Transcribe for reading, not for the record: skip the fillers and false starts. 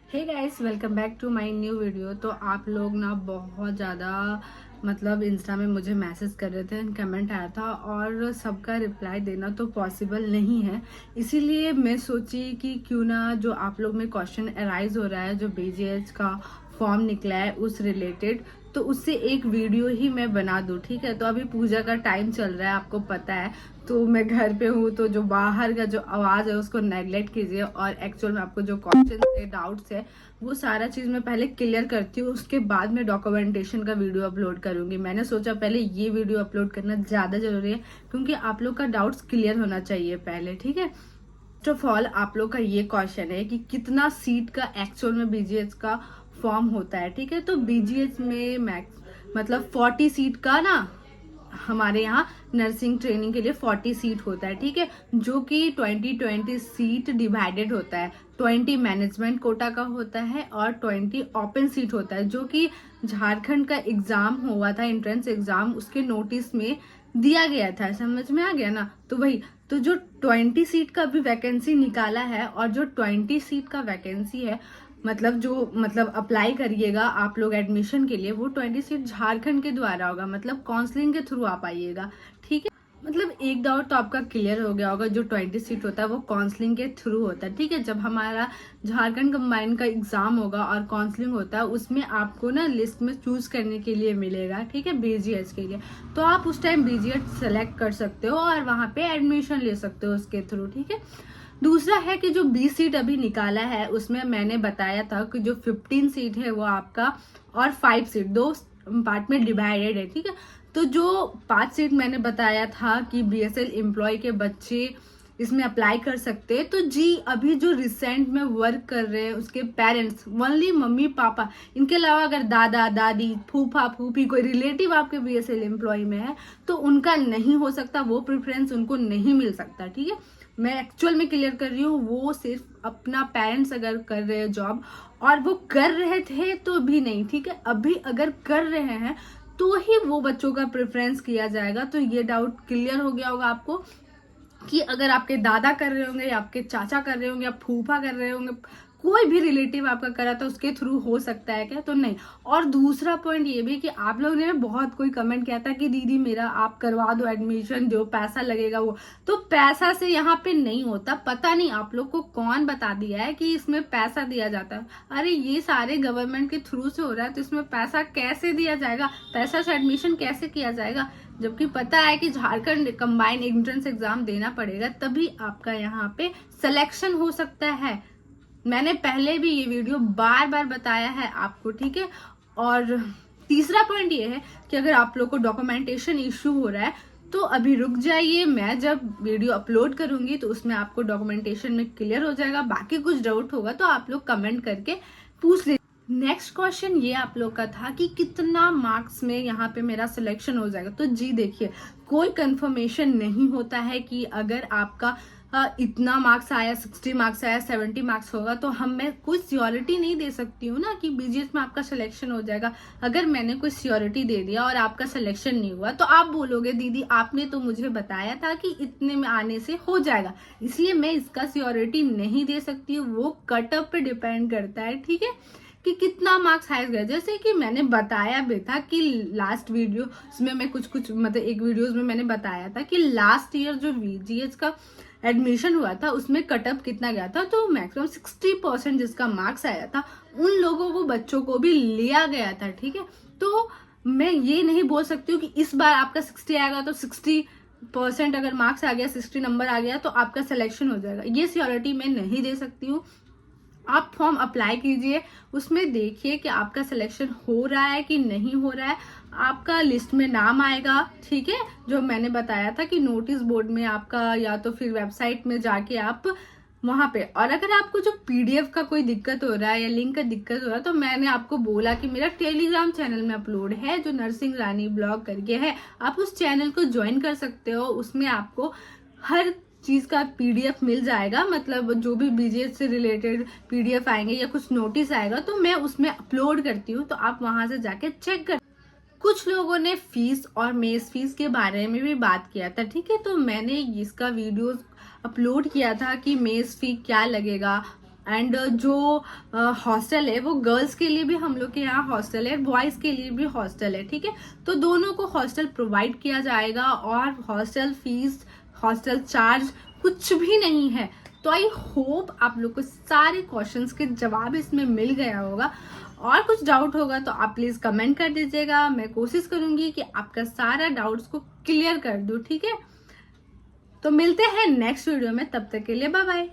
Hey guys, welcome back to my new video. तो आप लोग ना बहुत ज़्यादा मतलब इंस्टा में मुझे मैसेज कर रहे थे, कमेंट आया था और सबका रिप्लाई देना तो पॉसिबल नहीं है। इसीलिए मैं सोची कि क्यों ना जो आप लोग में क्वेश्चन अराइज हो रहा है, जो बीजीएच का फॉर्म निकला है उस रिलेटेड, तो उससे एक वीडियो ही मैं बना दूं। ठीक है, तो अभी पूजा का टाइम चल रहा है, आपको पता है, तो मैं घर पे हूँ, तो जो बाहर का जो आवाज़ है उसको नेगलेक्ट कीजिए और एक्चुअल में आपको जो क्वेश्चन है, डाउट्स है, वो सारा चीज़ मैं पहले क्लियर करती हूँ। उसके बाद मैं डॉक्यूमेंटेशन का वीडियो अपलोड करूंगी। मैंने सोचा पहले ये वीडियो अपलोड करना ज़्यादा जरूरी है, क्योंकि आप लोग का डाउट्स क्लियर होना चाहिए पहले। ठीक है, फर्स्ट ऑफ ऑल आप लोग का ये क्वेश्चन है कि कितना सीट का एक्चुअल में बीजीएच का फॉर्म होता है। ठीक है, तो बीजीएच में मैक्स मतलब 40 सीट का ना, हमारे यहाँ नर्सिंग ट्रेनिंग के लिए 40 सीट होता है। ठीक है, जो कि 20-20 सीट डिवाइडेड होता है। 20 मैनेजमेंट कोटा का होता है और 20 ओपन सीट होता है, जो कि झारखंड का एग्जाम हुआ था, एंट्रेंस एग्जाम, उसके नोटिस में दिया गया था। समझ में आ गया ना? तो वही, तो जो 20 सीट का अभी वैकेंसी निकाला है और जो 20 सीट का वैकेंसी है, मतलब जो मतलब अप्लाई करिएगा आप लोग एडमिशन के लिए, वो 20 सीट झारखंड के द्वारा होगा, मतलब काउंसलिंग के थ्रू आप आइएगा। ठीक है, मतलब एक डाउट तो आपका क्लियर हो गया होगा, जो 20 सीट होता है वो काउंसलिंग के थ्रू होता है। ठीक है, जब हमारा झारखंड कंबाइन का एग्जाम होगा और काउंसलिंग होता है, उसमें आपको ना लिस्ट में चूज करने के लिए मिलेगा। ठीक है, बीजीएच के लिए, तो आप उस टाइम बीजीएच सेलेक्ट कर सकते हो और वहां पे एडमिशन ले सकते हो उसके थ्रू। ठीक है, दूसरा है कि जो 20 सीट अभी निकाला है, उसमें मैंने बताया था कि जो 15 सीट है वो आपका और 5 सीट दो पार्ट में डिवाइडेड है। ठीक है, तो जो 5 सीट मैंने बताया था कि बीएसएल एम्प्लॉय के बच्चे इसमें अप्लाई कर सकते हैं, तो जी अभी जो रिसेंट में वर्क कर रहे हैं उसके पेरेंट्स, ओनली मम्मी पापा, इनके अलावा अगर दादा दादी फूफा फूफी कोई रिलेटिव आपके बीएसएल एम्प्लॉय में है, तो उनका नहीं हो सकता, वो प्रेफरेंस उनको नहीं मिल सकता। ठीक है, मैं एक्चुअल में क्लियर कर रही हूँ, वो सिर्फ अपना पेरेंट्स अगर कर रहे हैं जॉब, और वो कर रहे थे तो भी नहीं। ठीक है, अभी अगर कर रहे हैं तो ही वो बच्चों का प्रेफरेंस किया जाएगा। तो ये डाउट क्लियर हो गया होगा आपको कि अगर आपके दादा कर रहे होंगे या आपके चाचा कर रहे होंगे या फूफा कर रहे होंगे, कोई भी रिलेटिव आपका करा था, उसके थ्रू हो सकता है क्या? तो नहीं। और दूसरा पॉइंट ये भी कि आप लोगों ने बहुत कोई कमेंट किया था कि दीदी मेरा आप करवा दो एडमिशन, जो पैसा लगेगा वो, तो पैसा से यहाँ पे नहीं होता। पता नहीं आप लोग को कौन बता दिया है कि इसमें पैसा दिया जाता है। अरे ये सारे गवर्नमेंट के थ्रू से हो रहा है, तो इसमें पैसा कैसे दिया जाएगा? पैसा से एडमिशन कैसे किया जाएगा? जबकि पता है कि झारखंड कंबाइंड एंट्रेंस एग्जाम देना पड़ेगा, तभी आपका यहाँ पे सिलेक्शन हो सकता है। मैंने पहले भी ये वीडियो बार बार बताया है आपको। ठीक है, और तीसरा पॉइंट ये है कि अगर आप लोग को डॉक्यूमेंटेशन इश्यू हो रहा है, तो अभी रुक जाइए, मैं जब वीडियो अपलोड करूंगी तो उसमें आपको डॉक्यूमेंटेशन में क्लियर हो जाएगा। बाकी कुछ डाउट होगा तो आप लोग कमेंट करके पूछ लीजिए। नेक्स्ट क्वेश्चन ये आप लोग का था कि कितना मार्क्स में यहाँ पे मेरा सिलेक्शन हो जाएगा। तो जी देखिए, कोई कंफर्मेशन नहीं होता है कि अगर आपका इतना मार्क्स आया, 60 मार्क्स आया, 70 मार्क्स होगा, तो मैं कोई श्योरिटी नहीं दे सकती हूँ ना कि बीजीएस में आपका सिलेक्शन हो जाएगा। अगर मैंने कोई श्योरिटी दे दिया और आपका सिलेक्शन नहीं हुआ, तो आप बोलोगे दीदी आपने तो मुझे बताया था कि इतने में आने से हो जाएगा, इसलिए मैं इसका श्योरिटी नहीं दे सकती हूँ। वो कट ऑफ पे डिपेंड करता है। ठीक है, कि कितना मार्क्स हाईएस्ट गया। जैसे कि मैंने बताया भी था कि लास्ट वीडियो में मैं कुछ मतलब एक वीडियोस में मैंने बताया था कि लास्ट ईयर जो बीजीएच का एडमिशन हुआ था उसमें कटअप कितना गया था, तो मैक्सिमम 60% जिसका मार्क्स आया था, उन लोगों को बच्चों को भी लिया गया था। ठीक है, तो मैं ये नहीं बोल सकती हूँ कि इस बार आपका 60 आएगा तो 60% अगर मार्क्स आ गया, 60 नंबर आ गया तो आपका सिलेक्शन हो जाएगा, ये श्योरिटी मैं नहीं दे सकती हूँ। आप फॉर्म अप्लाई कीजिए, उसमें देखिए कि आपका सिलेक्शन हो रहा है कि नहीं हो रहा है, आपका लिस्ट में नाम आएगा। ठीक है, जो मैंने बताया था कि नोटिस बोर्ड में आपका, या तो फिर वेबसाइट में जाके आप वहां पे, और अगर आपको जो पीडीएफ का कोई दिक्कत हो रहा है या लिंक का दिक्कत हो रहा है, तो मैंने आपको बोला कि मेरा टेलीग्राम चैनल में अपलोड है, जो नर्सिंग रानी ब्लॉग करके है, आप उस चैनल को ज्वाइन कर सकते हो। उसमें आपको हर चीज का पीडीएफ मिल जाएगा, मतलब जो भी बीजीएस से रिलेटेड पीडीएफ आएंगे या कुछ नोटिस आएगा तो मैं उसमें अपलोड करती हूँ, तो आप वहां से जाके चेक कर। कुछ लोगों ने फीस और मेस फीस के बारे में भी बात किया था। ठीक है, तो मैंने इसका वीडियो अपलोड किया था कि मेस फी क्या लगेगा, एंड जो हॉस्टल है वो गर्ल्स के लिए भी हम लोग के यहाँ हॉस्टल है, बॉयज के लिए भी हॉस्टल है, ठीक है। तो दोनों को हॉस्टल प्रोवाइड किया जाएगा और हॉस्टल फीस, हॉस्टल चार्ज कुछ भी नहीं है। तो आई होप आप लोग को सारे क्वेश्चंस के जवाब इसमें मिल गया होगा। और कुछ डाउट होगा तो आप प्लीज कमेंट कर दीजिएगा, मैं कोशिश करूंगी कि आपका सारा डाउट्स को क्लियर कर दूं, ठीक है। तो मिलते हैं नेक्स्ट वीडियो में, तब तक के लिए बाय बाय।